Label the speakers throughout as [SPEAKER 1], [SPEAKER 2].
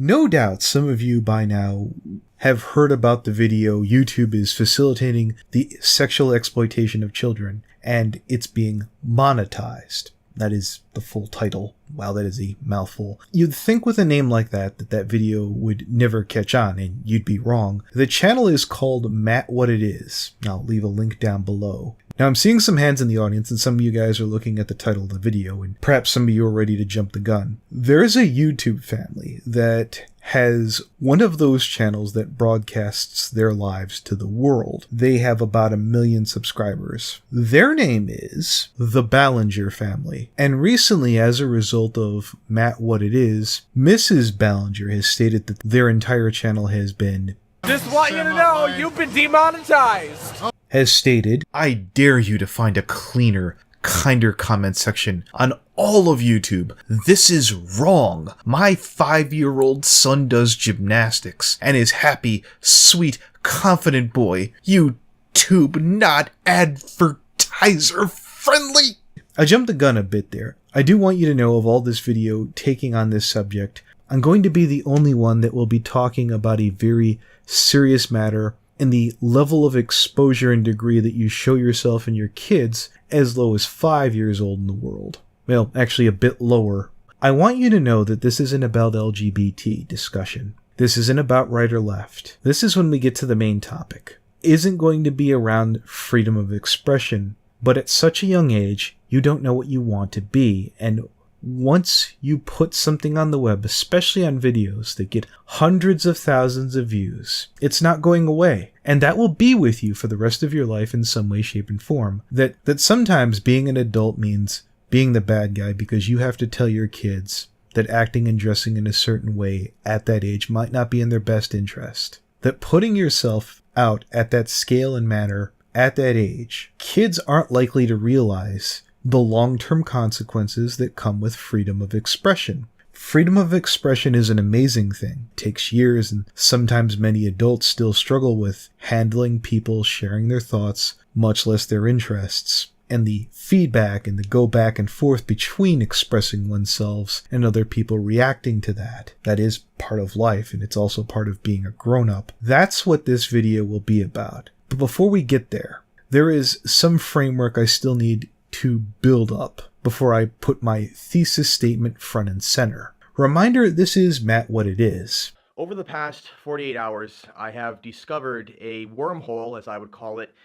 [SPEAKER 1] No doubt some of you by now have heard about the video YouTube is facilitating the sexual exploitation of children, and it's being monetized. That is the full title. Wow, that is a mouthful. You'd think with a name like that video would never catch on, and you'd be wrong. The channel is called Mattswhatitis. I'll leave a link down below. Now, I'm seeing some hands in the audience, and some of you guys are looking at the title of the video, and perhaps some of you are ready to jump the gun. There is a YouTube family that has one of those channels that broadcasts their lives to the world. They have about 1 million subscribers. Their name is the Ballinger family. And recently, as a result of Mattswhatitis, Mrs. Ballinger has stated that their entire channel has been...
[SPEAKER 2] Just want you to know, you've been demonetized!
[SPEAKER 1] Has stated, I dare you to find a cleaner, kinder comment section on all of YouTube. This is wrong. My 5-year-old son does gymnastics and is happy, sweet, confident boy. YouTube not advertiser friendly. I jumped the gun a bit there. I do want you to know of all this video taking on this subject, I'm going to be the only one that will be talking about a very serious matter and the level of exposure and degree that you show yourself and your kids as low as 5 years old in the world. Well, actually a bit lower. I want you to know that this isn't about LGBT discussion. This isn't about right or left. This is when we get to the main topic. It isn't going to be around freedom of expression, but at such a young age, you don't know what you want to be, and once you put something on the web, especially on videos that get hundreds of thousands of views, it's not going away. And that will be with you for the rest of your life in some way, shape, and form. That sometimes being an adult means being the bad guy because you have to tell your kids that acting and dressing in a certain way at that age might not be in their best interest. That putting yourself out at that scale and manner at that age, kids aren't likely to realize the long-term consequences that come with freedom of expression. Freedom of expression is an amazing thing. It takes years, and sometimes many adults still struggle with handling people sharing their thoughts, much less their interests, and the feedback and the go back and forth between expressing oneself and other people reacting to that. That is part of life, and it's also part of being a grown-up. That's what this video will be about. But before we get there, there is some framework I still need to build up before I put my thesis statement front and center. Reminder, this is Mattswhatitis.
[SPEAKER 2] Over the past 48 hours, I have discovered a wormhole, as I would call it,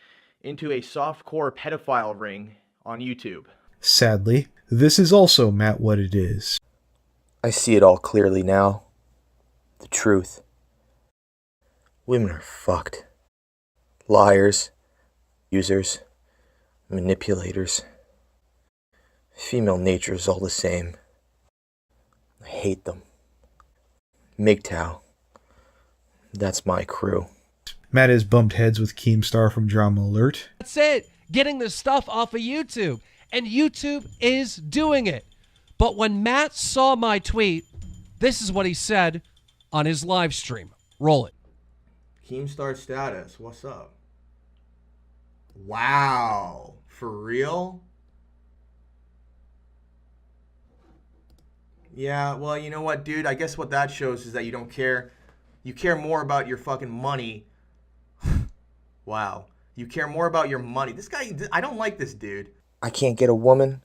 [SPEAKER 2] into a softcore pedophile ring on YouTube.
[SPEAKER 1] Sadly, this is also Mattswhatitis.
[SPEAKER 3] I see it all clearly now. The truth. Women are fucked. Liars. Users. Manipulators. Female nature is all the same. I hate them. MGTOW. That's my crew.
[SPEAKER 1] Matt has bumped heads with Keem Star from Drama Alert.
[SPEAKER 4] That's it. Getting the stuff off of YouTube. And YouTube is doing it. But when Matt saw my tweet, this is what he said on his live stream. Roll it.
[SPEAKER 2] Keemstar status. What's up? Wow. For real? Yeah, well, you know what, dude? I guess what that shows is that you don't care. You care more about your fucking money. Wow. You care more about your money. This guy, I don't like this dude.
[SPEAKER 3] I can't get a woman.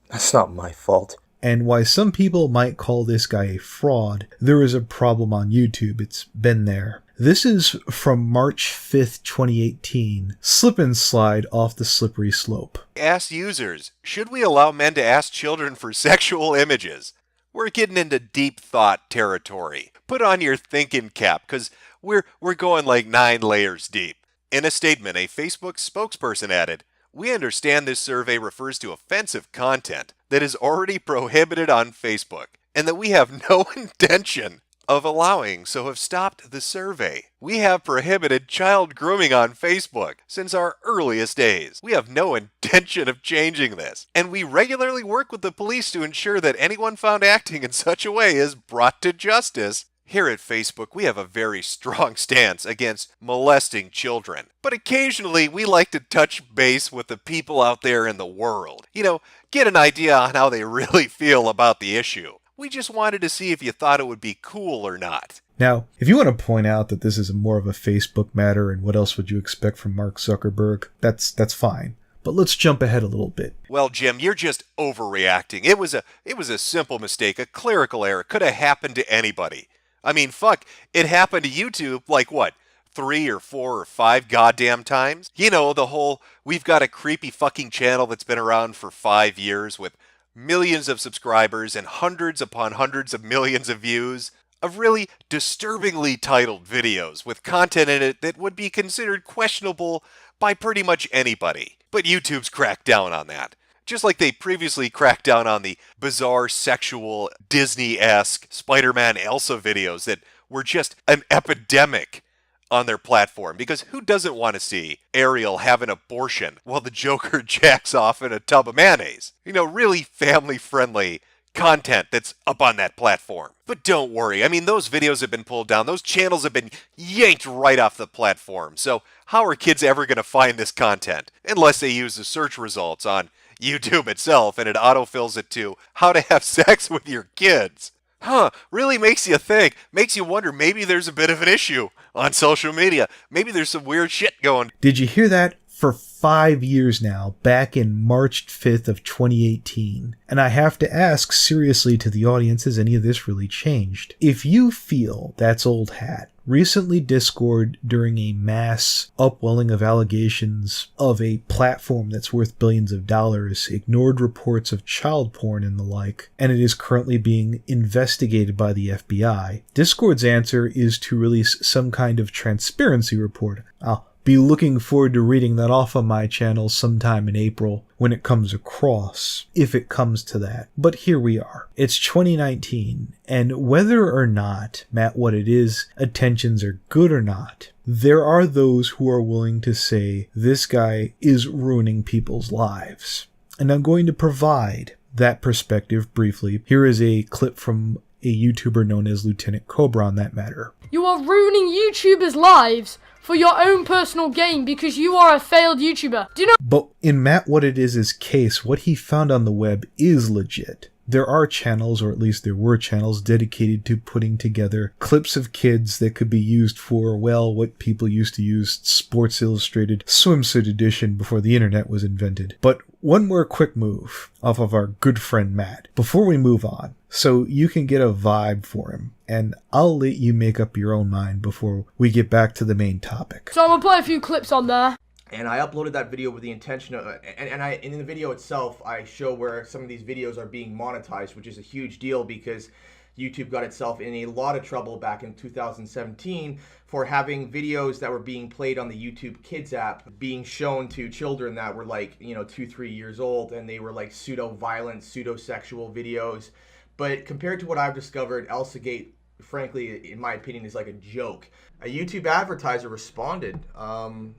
[SPEAKER 3] That's not my fault.
[SPEAKER 1] And why some people might call this guy a fraud, there is a problem on YouTube. It's been there. This is from March 5th, 2018. Slip and slide off the slippery slope.
[SPEAKER 5] Ask users, should we allow men to ask children for sexual images? We're getting into deep thought territory. Put on your thinking cap, because we're going like 9 layers deep. In a statement, a Facebook spokesperson added, "We understand this survey refers to offensive content that is already prohibited on Facebook, and that we have no intention of allowing, so have stopped the survey. We have prohibited child grooming on Facebook since our earliest days. We have no intention of changing this, and we regularly work with the police to ensure that anyone found acting in such a way is brought to justice. Here at Facebook, we have a very strong stance against molesting children, but occasionally we like to touch base with the people out there in the world. You know, get an idea on how they really feel about the issue. We just wanted to see if you thought it would be cool or not.
[SPEAKER 1] Now, if you want to point out that this is more of a Facebook matter and what else would you expect from Mark Zuckerberg, that's fine. But let's jump ahead a little bit.
[SPEAKER 5] Well, Jim, you're just overreacting. It was a simple mistake, a clerical error. Could have happened to anybody. I mean, fuck, it happened to YouTube like what? 3 or 4 or 5 goddamn times? You know, the whole, we've got a creepy fucking channel that's been around for 5 years with millions of subscribers and hundreds upon hundreds of millions of views of really disturbingly titled videos with content in it that would be considered questionable by pretty much anybody. But YouTube's cracked down on that. Just like they previously cracked down on the bizarre, sexual, Disney-esque Spider-Man Elsa videos that were just an epidemic on their platform. Because who doesn't want to see Ariel have an abortion while the Joker jacks off in a tub of mayonnaise? You know, really family-friendly content that's up on that platform. But don't worry, I mean, those videos have been pulled down. Those channels have been yanked right off the platform. So how are kids ever going to find this content? Unless they use the search results on YouTube itself and it autofills it to how to have sex with your kids. Huh, really makes you think. Makes you wonder, maybe there's a bit of an issue on social media. Maybe there's some weird shit going.
[SPEAKER 1] Did you hear that? For 5 years now, back in March 5th of 2018. And I have to ask seriously to the audience, has any of this really changed? If you feel that's old hat, recently Discord, during a mass upwelling of allegations of a platform that's worth billions of dollars, ignored reports of child porn and the like, and it is currently being investigated by the FBI. Discord's answer is to release some kind of transparency report. I'll be looking forward to reading that off on my channel sometime in April when it comes across, if it comes to that. But here we are. It's 2019, and whether or not, Matt, what it is, attentions are good or not, there are those who are willing to say this guy is ruining people's lives. And I'm going to provide that perspective briefly. Here is a clip from a YouTuber known as Lieutenant Cobra on that matter.
[SPEAKER 6] You are ruining YouTubers' lives for your own personal gain because you are a failed YouTuber. Do you know?
[SPEAKER 1] But in Matt What It Is' case, what he found on the web is legit. There are channels, or at least there were channels, dedicated to putting together clips of kids that could be used for, well, what people used to use Sports Illustrated swimsuit edition before the internet was invented. But one more quick move off of our good friend Matt before we move on, so you can get a vibe for him. And I'll let you make up your own mind before we get back to the main topic.
[SPEAKER 6] So I'm gonna play a few clips on there.
[SPEAKER 2] And I uploaded that video with the intention of, and in the video itself, I show where some of these videos are being monetized, which is a huge deal because YouTube got itself in a lot of trouble back in 2017 for having videos that were being played on the YouTube Kids app being shown to children that were like, 2-3 years old, and they were like pseudo-violent, pseudo-sexual videos. But compared to what I've discovered, Elsagate, frankly, in my opinion, is like a joke. A YouTube advertiser responded, oh!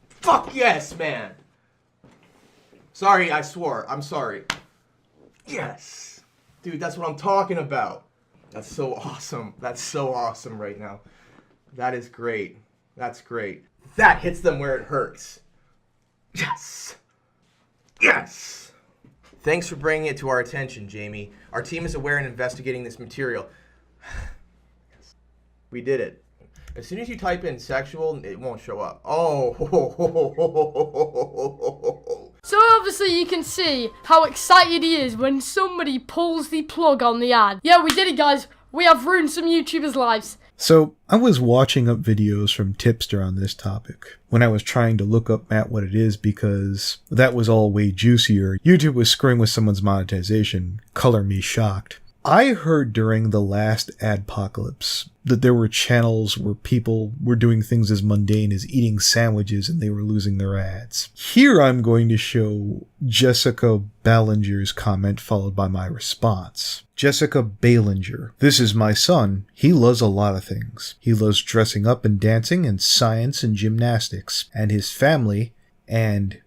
[SPEAKER 2] Fuck yes, man! Sorry, I swore. I'm sorry. Yes! Dude, that's what I'm talking about. That's so awesome. That's so awesome right now. That is great. That's great. That hits them where it hurts. Yes! Yes! Thanks for bringing it to our attention, Jamie. Our team is aware and investigating this material. We did it. As soon as you type in sexual, it won't show up. Oh.
[SPEAKER 6] So obviously you can see how excited he is when somebody pulls the plug on the ad. Yeah, we did it, guys. We have ruined some YouTubers' lives.
[SPEAKER 1] So I was watching up videos from Tipster on this topic when I was trying to look up Matt What It Is because that was all way juicier. YouTube was screwing with someone's monetization. Color me shocked. I heard during the last Adpocalypse that there were channels where people were doing things as mundane as eating sandwiches and they were losing their ads. Here I'm going to show Jessica Ballinger's comment followed by my response. Jessica Ballinger. This is my son. He loves a lot of things. He loves dressing up and dancing and science and gymnastics. And his family and...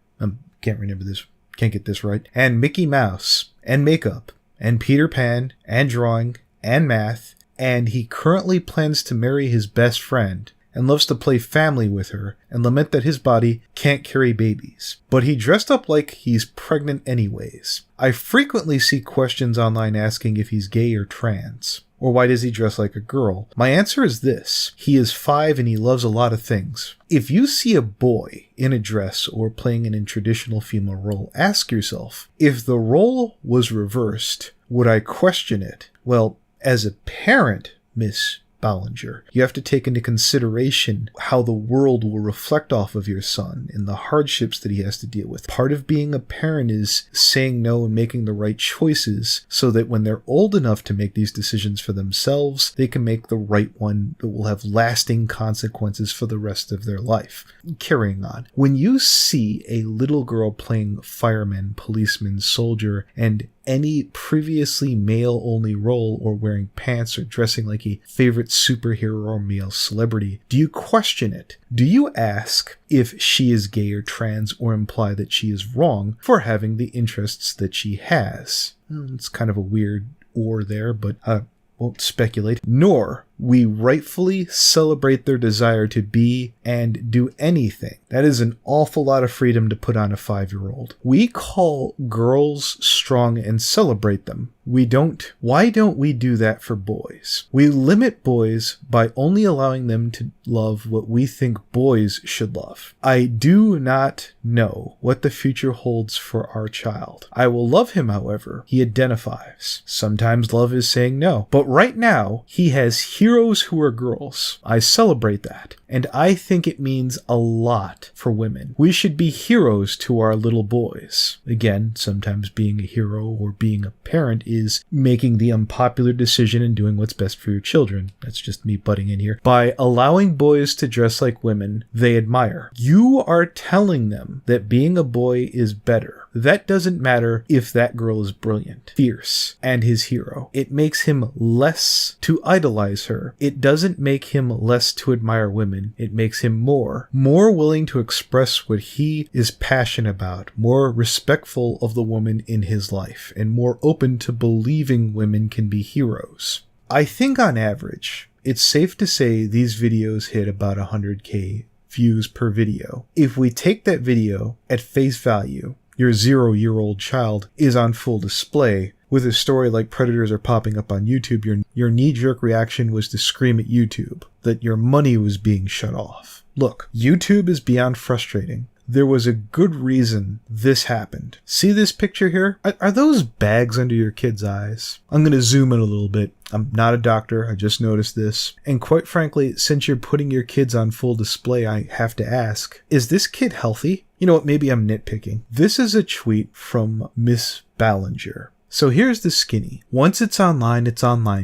[SPEAKER 1] can't remember this. Can't get this right. And Mickey Mouse. And makeup. And Peter Pan, and drawing, and math, and he currently plans to marry his best friend. and loves to play family with her and lament that his body can't carry babies. But he dressed up like he's pregnant anyways. I frequently see questions online asking if he's gay or trans. Or why does he dress like a girl? My answer is this. He is 5 and he loves a lot of things. If you see a boy in a dress or playing in a traditional female role, ask yourself, if the role was reversed, would I question it? Well, as a parent, Miss Ballinger, you have to take into consideration how the world will reflect off of your son and the hardships that he has to deal with. Part of being a parent is saying no and making the right choices so that when they're old enough to make these decisions for themselves, they can make the right one that will have lasting consequences for the rest of their life. Carrying on. When you see a little girl playing fireman, policeman, soldier, and any previously male-only role or wearing pants or dressing like a favorite superhero or male celebrity, do you question it? Do you ask if she is gay or trans or imply that she is wrong for having the interests that she has? It's kind of a weird or there, but I won't speculate. Nor we rightfully celebrate their desire to be and do anything. That is an awful lot of freedom to put on a 5-year-old. We call girls strong and celebrate them. We don't. Why don't we do that for boys? We limit boys by only allowing them to love what we think boys should love. I do not know what the future holds for our child. I will love him however he identifies. Sometimes love is saying no. But right now, he has heroes who are girls. I celebrate that. And I think it means a lot for women. We should be heroes to our little boys. Again, sometimes being a hero or being a parent is making the unpopular decision and doing what's best for your children. That's just me butting in here. By allowing boys to dress like women they admire, you are telling them that being a boy is better. That doesn't matter if that girl is brilliant, fierce, and his hero. It makes him less to idolize her. It doesn't make him less to admire women. It makes him more willing to express what he is passionate about, more respectful of the woman in his life, and more open to believing women can be heroes. I think on average, it's safe to say these videos hit about 100K views per video. If we take that video at face value, your 0-year-old child is on full display. With a story like predators are popping up on YouTube, your knee-jerk reaction was to scream at YouTube that your money was being shut off. Look, YouTube is beyond frustrating. There was a good reason this happened. See this picture here? Are those bags under your kid's eyes? I'm going to zoom in a little bit. I'm not a doctor. I just noticed this. And quite frankly, since you're putting your kids on full display, I have to ask, is this kid healthy? You know what? Maybe I'm nitpicking. This is a tweet from Miss Ballinger. So here's the skinny. Once it's online,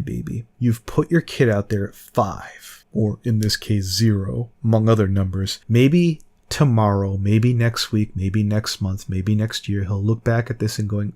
[SPEAKER 1] baby. You've put your kid out there at 5, or in this case 0, among other numbers. Maybe tomorrow, maybe next week, maybe next month, maybe next year, he'll look back at this and going,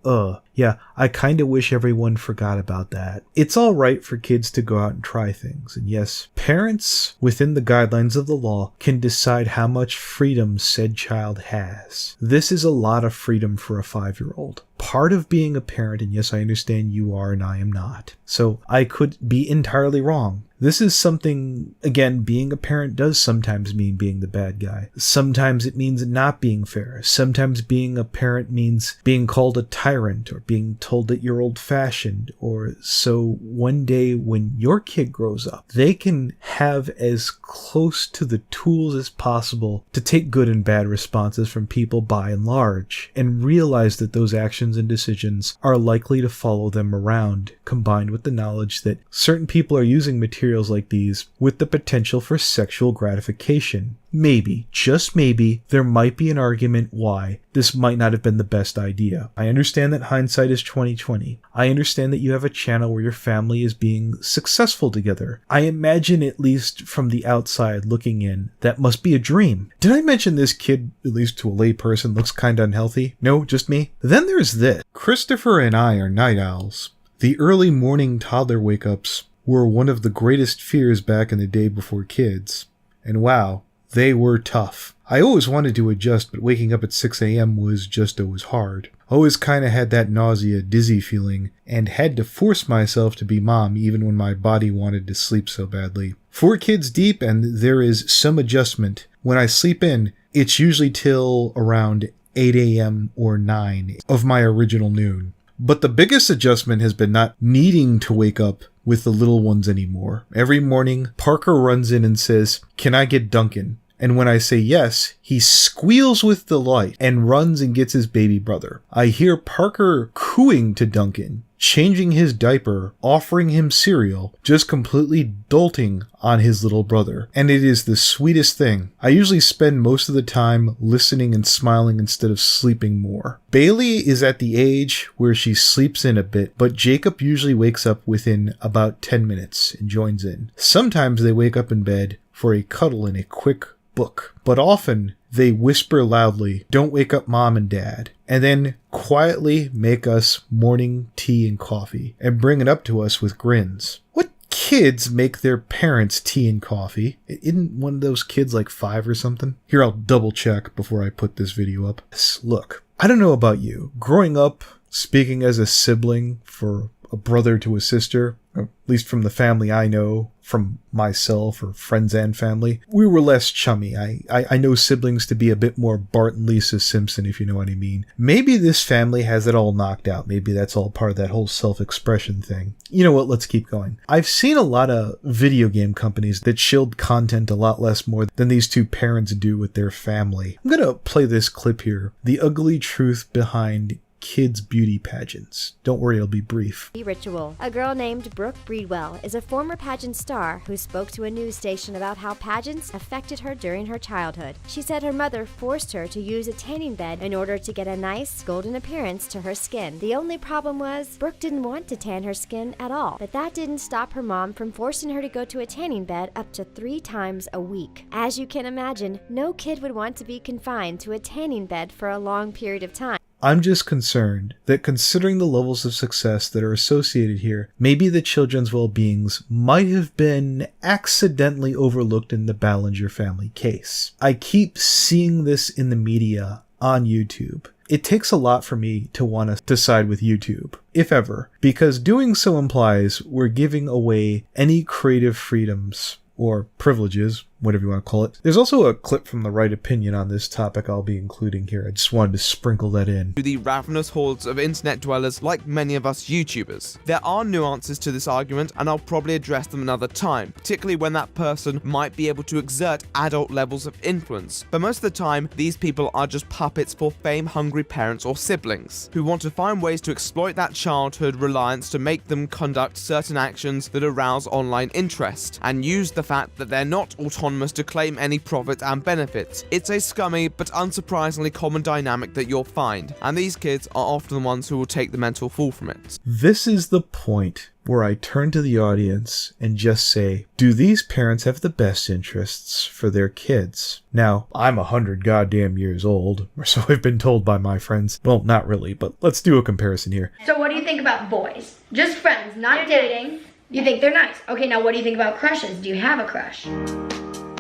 [SPEAKER 1] yeah, I kind of wish everyone forgot about that. It's all right for kids to go out and try things. And yes, parents within the guidelines of the law can decide how much freedom said child has. This is a lot of freedom for a 5-year-old. Part of being a parent, and yes, I understand you are and I am not, so I could be entirely wrong. This is something, again, being a parent does sometimes mean being the bad guy. Sometimes it means not being fair. Sometimes being a parent means being called a tyrant or being told that you're old-fashioned. Or so one day when your kid grows up, they can have as close to the tools as possible to take good and bad responses from people by and large, and realize that those actions and decisions are likely to follow them around, combined with the knowledge that certain people are using materials like these with the potential for sexual gratification. Maybe, just maybe, there might be an argument why this might not have been the best idea. I understand that hindsight is 20/20. I understand that you have a channel where your family is being successful together. I imagine, at least from the outside looking in, that must be a dream. Did I mention this kid, at least to a lay person, looks kinda unhealthy? No, just me? Then there's this. Christopher and I are night owls. The early morning toddler wake-ups were one of the greatest fears back in the day before kids. And wow, They were tough. I always wanted to adjust, but waking up at 6 a.m. was just always hard. Always kind of had that nausea, dizzy feeling, and had to force myself to be mom even when my body wanted to sleep so badly. 4 kids deep, and there is some adjustment. When I sleep in, it's usually till around 8 a.m. or 9 of my original noon. But the biggest adjustment has been not needing to wake up with the little ones anymore. Every morning, Parker runs in and says, "Can I get Duncan?" And when I say yes, he squeals with delight and runs and gets his baby brother. I hear Parker cooing to Duncan, changing his diaper, offering him cereal, just completely dolting on his little brother. And it is the sweetest thing. I usually spend most of the time listening and smiling instead of sleeping more. Bailey is at the age where she sleeps in a bit, but Jacob usually wakes up within about 10 minutes and joins in. Sometimes they wake up in bed for a cuddle and a quick book, but often they whisper loudly, "Don't wake up mom and dad," and then quietly make us morning tea and coffee and bring it up to us with grins. What kids make their parents tea and coffee? Isn't one of those kids like 5 or something? Here, I'll double check before I put this video up. Look, I don't know about you. Growing up, speaking as a sibling for a brother to a sister, or at least from the family I know, from myself or friends and family, we were less chummy. I know siblings to be a bit more Bart and Lisa Simpson, if you know what I mean. Maybe this family has it all knocked out. Maybe that's all part of that whole self-expression thing. You know what? Let's keep going. I've seen a lot of video game companies that shield content a lot less more than these two parents do with their family. I'm gonna play this clip here. The ugly truth behind kids' beauty pageants. Don't worry, it'll be brief.
[SPEAKER 7] Ritual. A girl named Brooke Breedwell is a former pageant star who spoke to a news station about how pageants affected her during her childhood. She said her mother forced her to use a tanning bed in order to get a nice, golden appearance to her skin. The only problem was Brooke didn't want to tan her skin at all, but that didn't stop her mom from forcing her to go to a tanning bed up to 3 times a week. As you can imagine, no kid would want to be confined to a tanning bed for a long period of time.
[SPEAKER 1] I'm just concerned that considering the levels of success that are associated here, maybe the children's well-beings might have been accidentally overlooked in the Ballinger family case. I keep seeing this in the media on YouTube. It takes a lot for me to want to side with YouTube, if ever, because doing so implies we're giving away any creative freedoms or privileges, whatever you want to call it. There's also a clip from the Right Opinion on this topic I'll be including here. I just wanted to sprinkle that in.
[SPEAKER 8] To the ravenous hordes of internet dwellers like many of us YouTubers. There are nuances to this argument, and I'll probably address them another time, particularly when that person might be able to exert adult levels of influence. But most of the time, these people are just puppets for fame-hungry parents or siblings, who want to find ways to exploit that childhood reliance to make them conduct certain actions that arouse online interest, and use the fact that they're not autonomous to claim any profit and benefits. It's a scummy but unsurprisingly common dynamic that you'll find, and these kids are often the ones who will take the mental fall from it.
[SPEAKER 1] This is the point where I turn to the audience and just say, do these parents have the best interests for their kids? Now, I'm 100 goddamn years old, or so I've been told by my friends. Well, not really, but let's do a comparison here.
[SPEAKER 9] So what do you think about boys? Just friends, not dating. You think they're nice. Okay, now what do you think about crushes? Do you have a crush?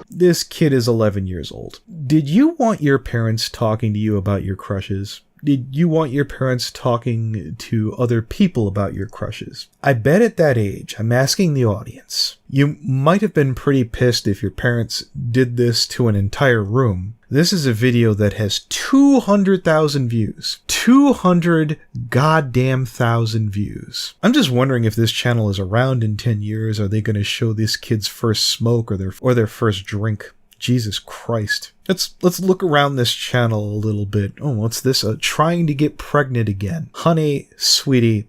[SPEAKER 1] This kid is 11 years old. Did you want your parents talking to you about your crushes? Did you want your parents talking to other people about your crushes? I bet at that age, I'm asking the audience, you might have been pretty pissed if your parents did this to an entire room. This is a video that has 200,000 views. 200 goddamn thousand views. I'm just wondering if this channel is around in 10 years. Are they going to show this kid's first smoke or their first drink? Jesus Christ. Let's look around this channel a little bit. Oh, what's this? Trying to get pregnant again. Honey, sweetie,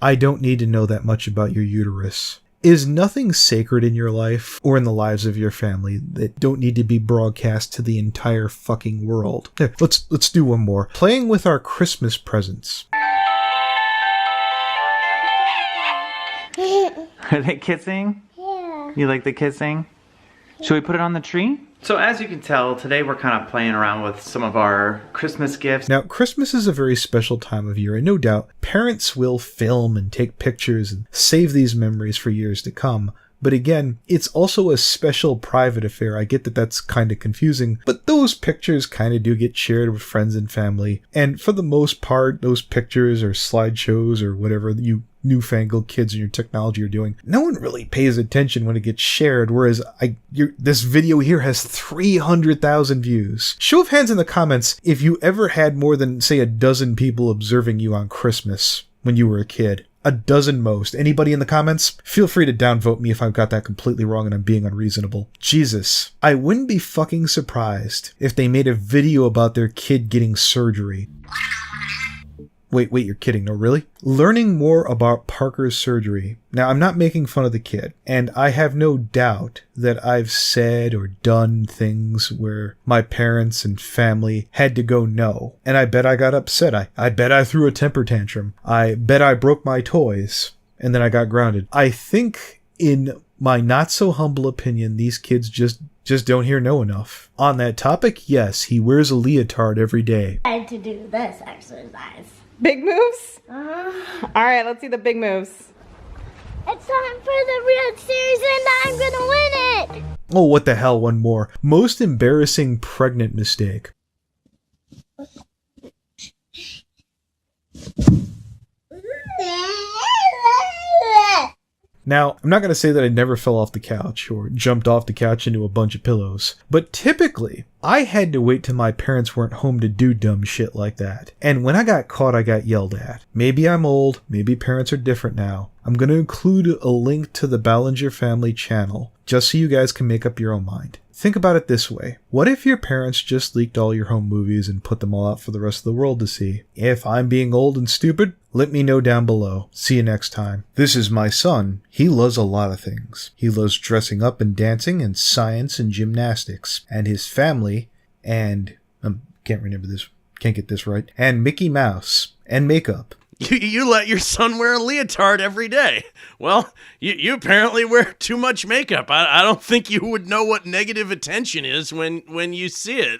[SPEAKER 1] I don't need to know that much about your uterus. Is nothing sacred in your life or in the lives of your family that don't need to be broadcast to the entire fucking world? Here, let's do one more. Playing with our Christmas presents.
[SPEAKER 10] Are they kissing? Yeah. You like the kissing? Should we put it on the tree? So as you can tell, today we're kind of playing around with some of our Christmas gifts.
[SPEAKER 1] Now, Christmas is a very special time of year, and no doubt parents will film and take pictures and save these memories for years to come. But again, it's also a special private affair. I get that that's kind of confusing, but those pictures kind of do get shared with friends and family. And for the most part, those pictures or slideshows or whatever you newfangled kids in your technology are doing, no one really pays attention when it gets shared, whereas this video here has 300,000 views. Show of hands in the comments if you ever had more than, say, a dozen people observing you on Christmas when you were a kid. A dozen most. Anybody in the comments? Feel free to downvote me if I've got that completely wrong and I'm being unreasonable. Jesus. I wouldn't be fucking surprised if they made a video about their kid getting surgery. Wait, you're kidding. No, really? Learning more about Parker's surgery. Now, I'm not making fun of the kid, and I have no doubt that I've said or done things where my parents and family had to go no. And I bet I got upset. I bet I threw a temper tantrum. I bet I broke my toys, and then I got grounded. I think, in my not-so-humble opinion, these kids just don't hear no enough. On that topic, yes, he wears a leotard every day.
[SPEAKER 11] I had to do this exercise.
[SPEAKER 12] Big moves?
[SPEAKER 11] Uh-huh.
[SPEAKER 12] All right, let's see the big moves.
[SPEAKER 11] It's time for the real series and I'm gonna win it!
[SPEAKER 1] Oh, what the hell, one more. Most embarrassing pregnant mistake. Now, I'm not going to say that I never fell off the couch or jumped off the couch into a bunch of pillows, but typically, I had to wait till my parents weren't home to do dumb shit like that. And when I got caught, I got yelled at. Maybe I'm old, maybe parents are different now. I'm going to include a link to the Ballinger family channel, just so you guys can make up your own mind. Think about it this way. What if your parents just leaked all your home movies and put them all out for the rest of the world to see? If I'm being old and stupid, let me know down below. See you next time. This is my son. He loves a lot of things. He loves dressing up and dancing and science and gymnastics. And his family and... can't get this right. And Mickey Mouse. And makeup.
[SPEAKER 13] You let your son wear a leotard every day. Well, you apparently wear too much makeup. I don't think you would know what negative attention is when you see it.